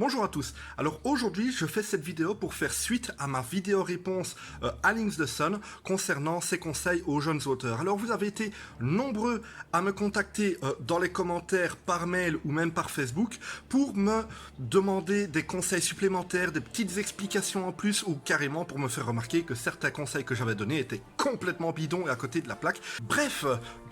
Bonjour à tous. Alors aujourd'hui, je fais cette vidéo pour faire suite à ma vidéo réponse à Links the Sun concernant ses conseils aux jeunes auteurs. Alors vous avez été nombreux à me contacter dans les commentaires, par mail ou même par Facebook pour me demander des conseils supplémentaires, des petites explications en plus ou carrément pour me faire remarquer que certains conseils que j'avais donnés étaient complètement bidons et à côté de la plaque. Bref,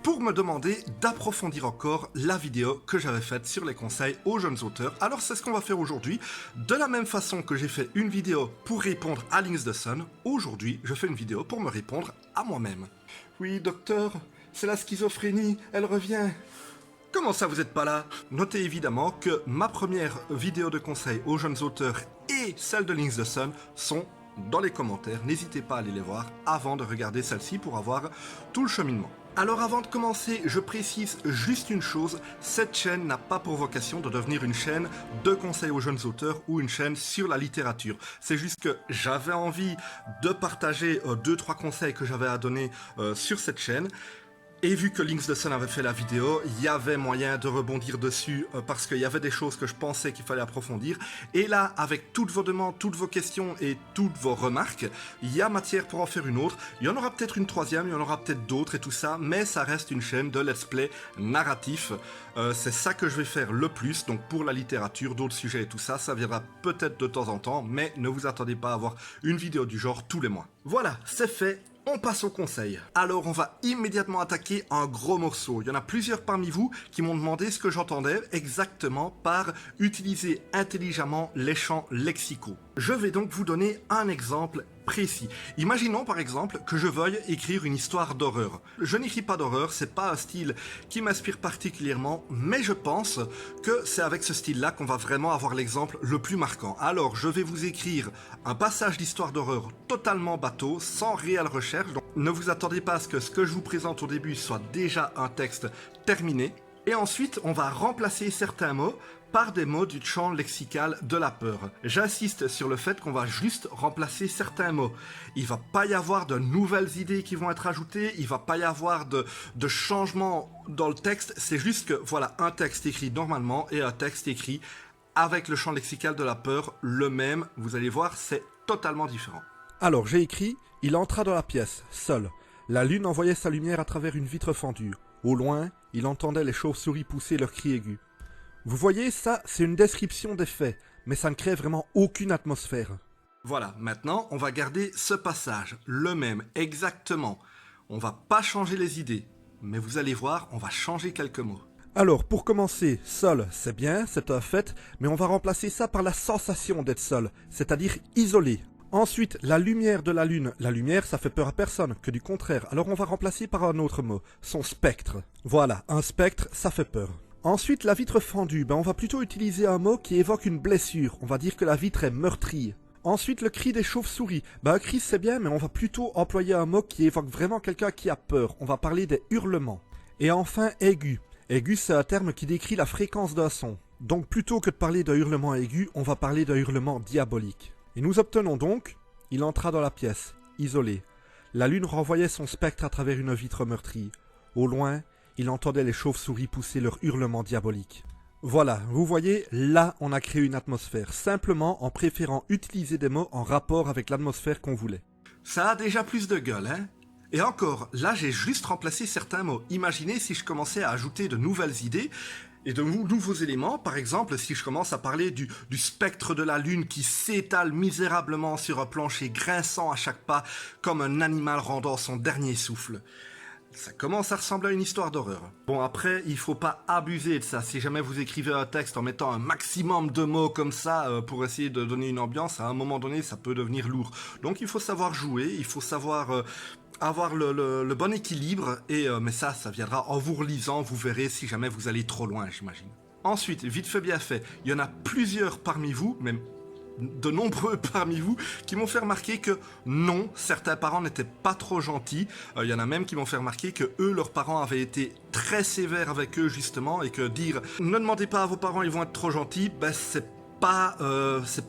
pour me demander d'approfondir encore la vidéo que j'avais faite sur les conseils aux jeunes auteurs. Alors c'est ce qu'on va faire aujourd'hui. De la même façon que j'ai fait une vidéo pour répondre à Links the Sun, aujourd'hui je fais une vidéo pour me répondre à moi-même. Oui docteur, c'est la schizophrénie, elle revient. Comment ça vous n'êtes pas là? Notez évidemment que ma première vidéo de conseils aux jeunes auteurs et celle de Links the Sun sont dans les commentaires. N'hésitez pas à aller les voir avant de regarder celle-ci pour avoir tout le cheminement. Alors avant de commencer, je précise juste une chose, cette chaîne n'a pas pour vocation de devenir une chaîne de conseils aux jeunes auteurs ou une chaîne sur la littérature. C'est juste que j'avais envie de partager 2-3 conseils que j'avais à donner sur cette chaîne. Et vu que Links the Sun avait fait la vidéo, il y avait moyen de rebondir dessus parce qu'il y avait des choses que je pensais qu'il fallait approfondir. Et là, avec toutes vos demandes, toutes vos questions et toutes vos remarques, il y a matière pour en faire une autre. Il y en aura peut-être une troisième, il y en aura peut-être d'autres et tout ça, mais ça reste une chaîne de let's play narratif. C'est ça que je vais faire le plus, donc pour la littérature, d'autres sujets et tout ça, ça viendra peut-être de temps en temps, mais ne vous attendez pas à avoir une vidéo du genre tous les mois. Voilà, c'est fait. On passe au conseil. Alors on va immédiatement attaquer un gros morceau. Il y en a plusieurs parmi vous qui m'ont demandé ce que j'entendais exactement par utiliser intelligemment les champs lexicaux. Je vais donc vous donner un exemple précis. Imaginons par exemple que je veuille écrire une histoire d'horreur. Je n'écris pas d'horreur, c'est pas un style qui m'inspire particulièrement, mais je pense que c'est avec ce style-là qu'on va vraiment avoir l'exemple le plus marquant. Alors je vais vous écrire un passage d'histoire d'horreur totalement bateau, sans réelle recherche, donc ne vous attendez pas à ce que je vous présente au début soit déjà un texte terminé. Et ensuite, on va remplacer certains mots par des mots du champ lexical de la peur. J'insiste sur le fait qu'on va juste remplacer certains mots. Il va pas y avoir de nouvelles idées qui vont être ajoutées, il va pas y avoir de changements dans le texte, c'est juste que voilà, un texte écrit normalement et un texte écrit avec le champ lexical de la peur, le même, vous allez voir, c'est totalement différent. Alors j'ai écrit, il entra dans la pièce, seul. La lune envoyait sa lumière à travers une vitre fendue. Au loin, il entendait les chauves-souris pousser leurs cris aigus. Vous voyez, ça, c'est une description des faits, mais ça ne crée vraiment aucune atmosphère. Voilà, maintenant, on va garder ce passage, le même, exactement. On va pas changer les idées, mais vous allez voir, on va changer quelques mots. Alors, pour commencer, seul, c'est bien, c'est un fait, mais on va remplacer ça par la sensation d'être seul, c'est-à-dire isolé. Ensuite, la lumière de la lune. La lumière, ça fait peur à personne, que du contraire. Alors on va remplacer par un autre mot, son spectre. Voilà, un spectre, ça fait peur. Ensuite, la vitre fendue. On va plutôt utiliser un mot qui évoque une blessure. On va dire que la vitre est meurtrie. Ensuite, le cri des chauves-souris. Un cri, c'est bien, mais on va plutôt employer un mot qui évoque vraiment quelqu'un qui a peur. On va parler des hurlements. Et enfin, aigu. Aigu, c'est un terme qui décrit la fréquence d'un son. Donc plutôt que de parler d'un hurlement aigu, on va parler d'un hurlement diabolique. Et nous obtenons donc, il entra dans la pièce, isolé. La lune renvoyait son spectre à travers une vitre meurtrie. Au loin, il entendait les chauves-souris pousser leur hurlement diabolique. Voilà, vous voyez, là on a créé une atmosphère, simplement en préférant utiliser des mots en rapport avec l'atmosphère qu'on voulait. Ça a déjà plus de gueule, hein? Et encore, là j'ai juste remplacé certains mots. Imaginez si je commençais à ajouter de nouvelles idées, et de nouveaux éléments, par exemple, si je commence à parler du spectre de la lune qui s'étale misérablement sur un plancher grinçant à chaque pas, comme un animal rendant son dernier souffle. Ça commence à ressembler à une histoire d'horreur. Bon, après, il faut pas abuser de ça. Si jamais vous écrivez un texte en mettant un maximum de mots comme ça pour essayer de donner une ambiance, à un moment donné, ça peut devenir lourd. Donc il faut savoir jouer, il faut savoir avoir le bon équilibre, mais ça viendra en vous relisant, vous verrez si jamais vous allez trop loin, j'imagine. Ensuite, vite fait bien fait, il y en a plusieurs parmi vous, même de nombreux parmi vous, qui m'ont fait remarquer que non, certains parents n'étaient pas trop gentils. Il y en a même qui m'ont fait remarquer que eux, leurs parents avaient été très sévères avec eux justement, et que dire « ne demandez pas à vos parents, ils vont être trop gentils », c'est pas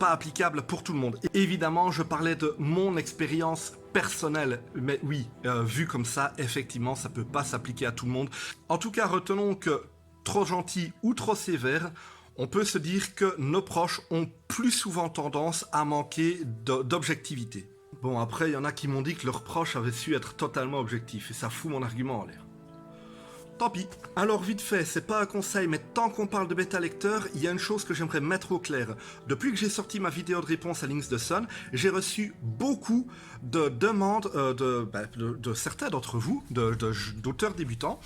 applicable pour tout le monde. Et évidemment, je parlais de mon expérience personnelle, mais oui, vu comme ça, effectivement, ça peut pas s'appliquer à tout le monde. En tout cas, retenons que trop gentil ou trop sévère, on peut se dire que nos proches ont plus souvent tendance à manquer d'objectivité. Bon, après, il y en a qui m'ont dit que leurs proches avaient su être totalement objectifs, et ça fout mon argument en l'air. Tant pis. Alors vite fait, c'est pas un conseil, mais tant qu'on parle de bêta lecteur, il y a une chose que j'aimerais mettre au clair. Depuis que j'ai sorti ma vidéo de réponse à Links the Sun, j'ai reçu beaucoup de demandes de certains d'entre vous, d'auteurs débutants,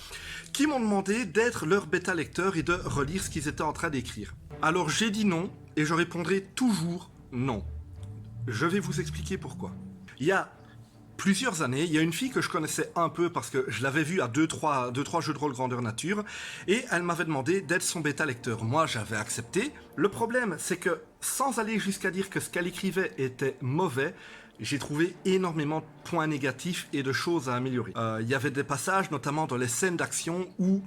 qui m'ont demandé d'être leur bêta lecteur et de relire ce qu'ils étaient en train d'écrire. Alors j'ai dit non, et je répondrai toujours non. Je vais vous expliquer pourquoi. Il y a plusieurs années, il y a une fille que je connaissais un peu parce que je l'avais vue à 2-3 jeux de rôle grandeur nature et elle m'avait demandé d'être son bêta lecteur. Moi, j'avais accepté. Le problème, c'est que sans aller jusqu'à dire que ce qu'elle écrivait était mauvais, j'ai trouvé énormément de points négatifs et de choses à améliorer. Il y avait des passages, notamment dans les scènes d'action, où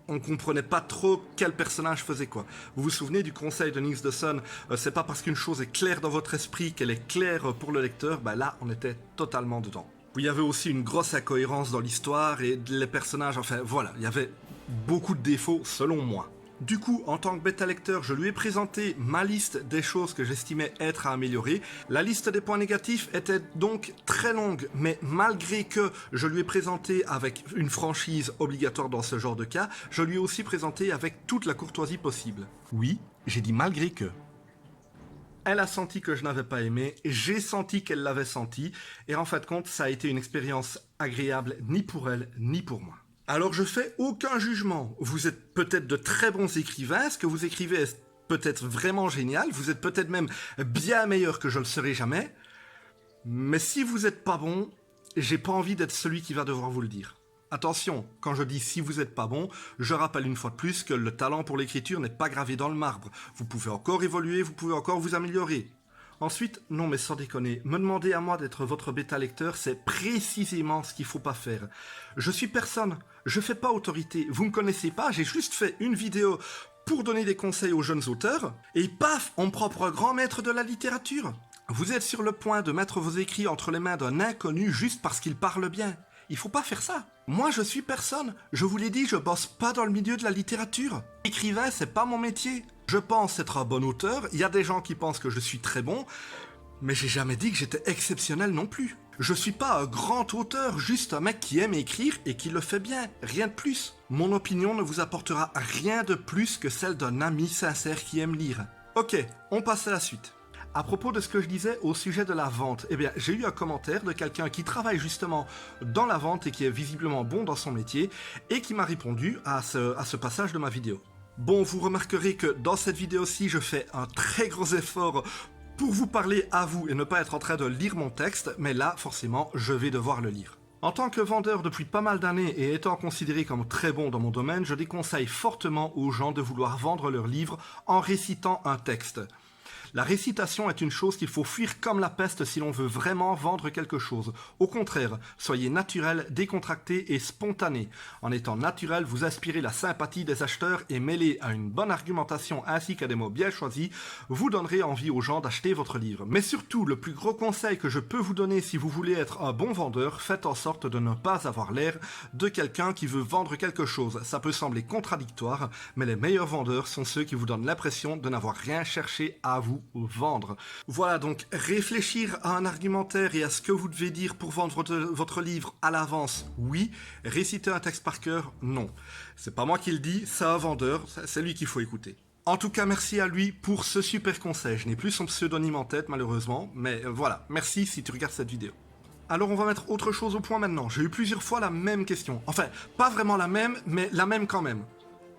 on comprenait pas trop quel personnage faisait quoi. Vous vous souvenez du conseil de Links the Sun, c'est pas parce qu'une chose est claire dans votre esprit qu'elle est claire pour le lecteur, là on était totalement dedans. Il y avait aussi une grosse incohérence dans l'histoire et les personnages, enfin voilà, il y avait beaucoup de défauts selon moi. Du coup, en tant que bêta lecteur, je lui ai présenté ma liste des choses que j'estimais être à améliorer. La liste des points négatifs était donc très longue, mais malgré que je lui ai présenté avec une franchise obligatoire dans ce genre de cas, je lui ai aussi présenté avec toute la courtoisie possible. Oui, j'ai dit malgré que. Elle a senti que je n'avais pas aimé, j'ai senti qu'elle l'avait senti, et en fin de compte, ça a été une expérience agréable ni pour elle, ni pour moi. Alors je fais aucun jugement. Vous êtes peut-être de très bons écrivains, ce que vous écrivez est peut-être vraiment génial, vous êtes peut-être même bien meilleur que je le serai jamais, mais si vous n'êtes pas bon, j'ai pas envie d'être celui qui va devoir vous le dire. Attention, quand je dis si vous n'êtes pas bon, je rappelle une fois de plus que le talent pour l'écriture n'est pas gravé dans le marbre. Vous pouvez encore évoluer, vous pouvez encore vous améliorer. Ensuite, non mais sans déconner, me demander à moi d'être votre bêta lecteur, c'est précisément ce qu'il faut pas faire. Je suis personne, je fais pas autorité, vous me connaissez pas, j'ai juste fait une vidéo pour donner des conseils aux jeunes auteurs, et paf, on me prend pour un grand maître de la littérature. Vous êtes sur le point de mettre vos écrits entre les mains d'un inconnu juste parce qu'il parle bien. Il faut pas faire ça. Moi, je suis personne. Je vous l'ai dit, je bosse pas dans le milieu de la littérature. Écrivain, c'est pas mon métier. Je pense être un bon auteur. Il y a des gens qui pensent que je suis très bon, mais j'ai jamais dit que j'étais exceptionnel non plus. Je suis pas un grand auteur, juste un mec qui aime écrire et qui le fait bien. Rien de plus. Mon opinion ne vous apportera rien de plus que celle d'un ami sincère qui aime lire. Ok, on passe à la suite. À propos de ce que je disais au sujet de la vente, j'ai eu un commentaire de quelqu'un qui travaille justement dans la vente et qui est visiblement bon dans son métier et qui m'a répondu à ce passage de ma vidéo. Bon, vous remarquerez que dans cette vidéo-ci, je fais un très gros effort pour vous parler à vous et ne pas être en train de lire mon texte, mais là, forcément, je vais devoir le lire. En tant que vendeur depuis pas mal d'années et étant considéré comme très bon dans mon domaine, je déconseille fortement aux gens de vouloir vendre leurs livres en récitant un texte. La récitation est une chose qu'il faut fuir comme la peste si l'on veut vraiment vendre quelque chose. Au contraire, soyez naturel, décontracté et spontané. En étant naturel, vous aspirez la sympathie des acheteurs et mêlé à une bonne argumentation ainsi qu'à des mots bien choisis, vous donnerez envie aux gens d'acheter votre livre. Mais surtout, le plus gros conseil que je peux vous donner si vous voulez être un bon vendeur, faites en sorte de ne pas avoir l'air de quelqu'un qui veut vendre quelque chose. Ça peut sembler contradictoire, mais les meilleurs vendeurs sont ceux qui vous donnent l'impression de n'avoir rien cherché à vous vendre. Voilà, donc réfléchir à un argumentaire et à ce que vous devez dire pour vendre votre livre à l'avance, oui. Réciter un texte par cœur, non. C'est pas moi qui le dis, c'est un vendeur, c'est lui qu'il faut écouter. En tout cas, merci à lui pour ce super conseil. Je n'ai plus son pseudonyme en tête malheureusement, mais voilà, merci si tu regardes cette vidéo. Alors on va mettre autre chose au point maintenant. J'ai eu plusieurs fois la même question. Enfin, pas vraiment la même, mais la même quand même.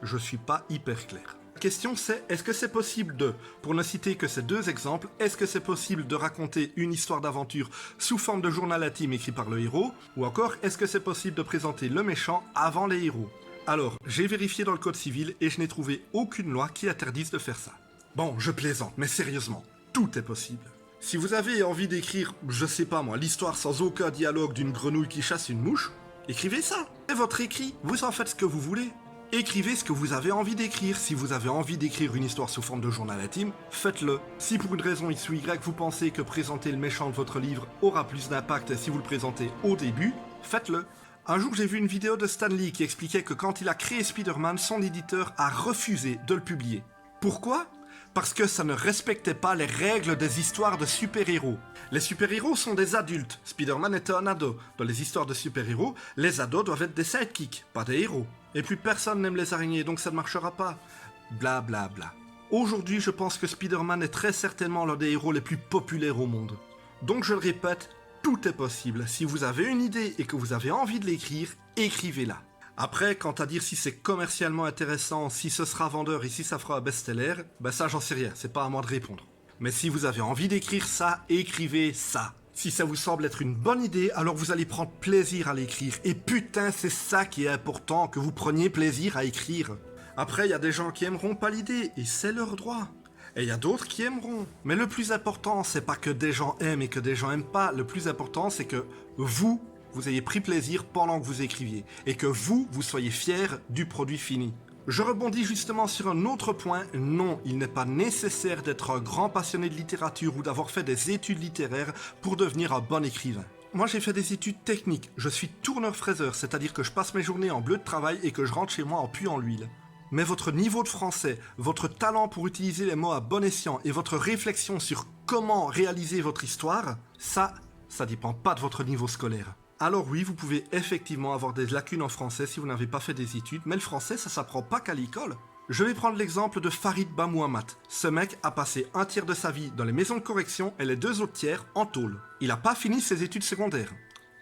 Je suis pas hyper clair. La question c'est, est-ce que c'est possible pour ne citer que ces deux exemples, est-ce que c'est possible de raconter une histoire d'aventure sous forme de journal intime écrit par le héros, ou encore est-ce que c'est possible de présenter le méchant avant les héros? Alors, j'ai vérifié dans le code civil et je n'ai trouvé aucune loi qui interdise de faire ça. Bon, je plaisante, mais sérieusement, tout est possible. Si vous avez envie d'écrire, je sais pas moi, l'histoire sans aucun dialogue d'une grenouille qui chasse une mouche, écrivez ça. C'est votre écrit, vous en faites ce que vous voulez. Écrivez ce que vous avez envie d'écrire. Si vous avez envie d'écrire une histoire sous forme de journal intime, faites-le. Si pour une raison X ou Y vous pensez que présenter le méchant de votre livre aura plus d'impact si vous le présentez au début, faites-le. Un jour j'ai vu une vidéo de Stan Lee qui expliquait que quand il a créé Spider-Man, son éditeur a refusé de le publier. Pourquoi ? Parce que ça ne respectait pas les règles des histoires de super-héros. Les super-héros sont des adultes. Spider-Man était un ado. Dans les histoires de super-héros, les ados doivent être des sidekicks, pas des héros. Et puis personne n'aime les araignées, donc ça ne marchera pas. Bla bla bla. Aujourd'hui, je pense que Spider-Man est très certainement l'un des héros les plus populaires au monde. Donc je le répète, tout est possible. Si vous avez une idée et que vous avez envie de l'écrire, écrivez-la. Après, quant à dire si c'est commercialement intéressant, si ce sera vendeur et si ça fera un best-seller, ben ça j'en sais rien, c'est pas à moi de répondre. Mais si vous avez envie d'écrire ça, écrivez ça. Si ça vous semble être une bonne idée, alors vous allez prendre plaisir à l'écrire. Et putain, c'est ça qui est important, que vous preniez plaisir à écrire. Après, il y a des gens qui aimeront pas l'idée, et c'est leur droit. Et il y a d'autres qui aimeront. Mais le plus important, c'est pas que des gens aiment et que des gens aiment pas. Le plus important, c'est que vous ayez pris plaisir pendant que vous écriviez. Et que vous soyez fiers du produit fini. Je rebondis justement sur un autre point. Non, il n'est pas nécessaire d'être un grand passionné de littérature ou d'avoir fait des études littéraires pour devenir un bon écrivain. Moi, j'ai fait des études techniques. Je suis tourneur-fraiseur, c'est-à-dire que je passe mes journées en bleu de travail et que je rentre chez moi en puant l'huile. Mais votre niveau de français, votre talent pour utiliser les mots à bon escient et votre réflexion sur comment réaliser votre histoire, ça dépend pas de votre niveau scolaire. Alors oui, vous pouvez effectivement avoir des lacunes en français si vous n'avez pas fait des études, mais le français, ça s'apprend pas qu'à l'école. Je vais prendre l'exemple de Farid Bamouamat. Ce mec a passé un tiers de sa vie dans les maisons de correction et les 2 autres tiers en tôle. Il a pas fini ses études secondaires.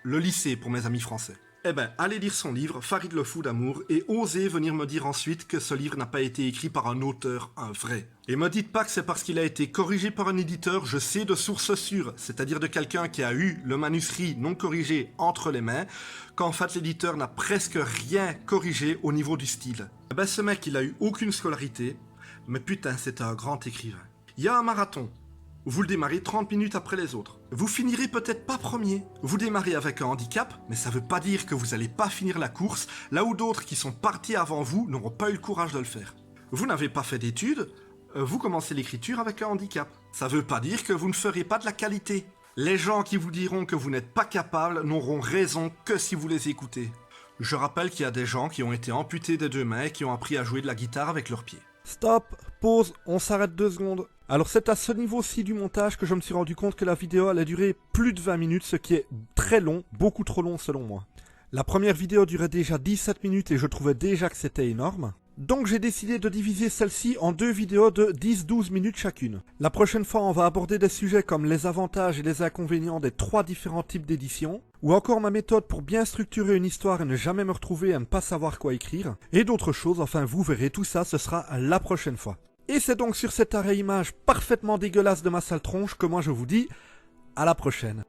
Le lycée pour mes amis français. Eh ben, allez lire son livre, Farid le fou d'amour, et osez venir me dire ensuite que ce livre n'a pas été écrit par un auteur, un vrai. Et me dites pas que c'est parce qu'il a été corrigé par un éditeur, je sais de source sûre, c'est-à-dire de quelqu'un qui a eu le manuscrit non corrigé entre les mains, qu'en fait l'éditeur n'a presque rien corrigé au niveau du style. Eh ben, ce mec, il a eu aucune scolarité, mais putain, c'était un grand écrivain. Il y a un marathon. Vous le démarrez 30 minutes après les autres. Vous finirez peut-être pas premier. Vous démarrez avec un handicap, mais ça veut pas dire que vous allez pas finir la course, là où d'autres qui sont partis avant vous n'auront pas eu le courage de le faire. Vous n'avez pas fait d'études, vous commencez l'écriture avec un handicap. Ça veut pas dire que vous ne ferez pas de la qualité. Les gens qui vous diront que vous n'êtes pas capable n'auront raison que si vous les écoutez. Je rappelle qu'il y a des gens qui ont été amputés des 2 mains et qui ont appris à jouer de la guitare avec leurs pieds. Stop, pause, on s'arrête 2 secondes. Alors c'est à ce niveau-ci du montage que je me suis rendu compte que la vidéo allait durer plus de 20 minutes, ce qui est très long, beaucoup trop long selon moi. La première vidéo durait déjà 17 minutes et je trouvais déjà que c'était énorme. Donc j'ai décidé de diviser celle-ci en 2 vidéos de 10-12 minutes chacune. La prochaine fois, on va aborder des sujets comme les avantages et les inconvénients des 3 différents types d'édition, ou encore ma méthode pour bien structurer une histoire et ne jamais me retrouver à ne pas savoir quoi écrire, et d'autres choses, enfin vous verrez tout ça, ce sera la prochaine fois. Et c'est donc sur cet arrêt image parfaitement dégueulasse de ma sale tronche que moi je vous dis à la prochaine.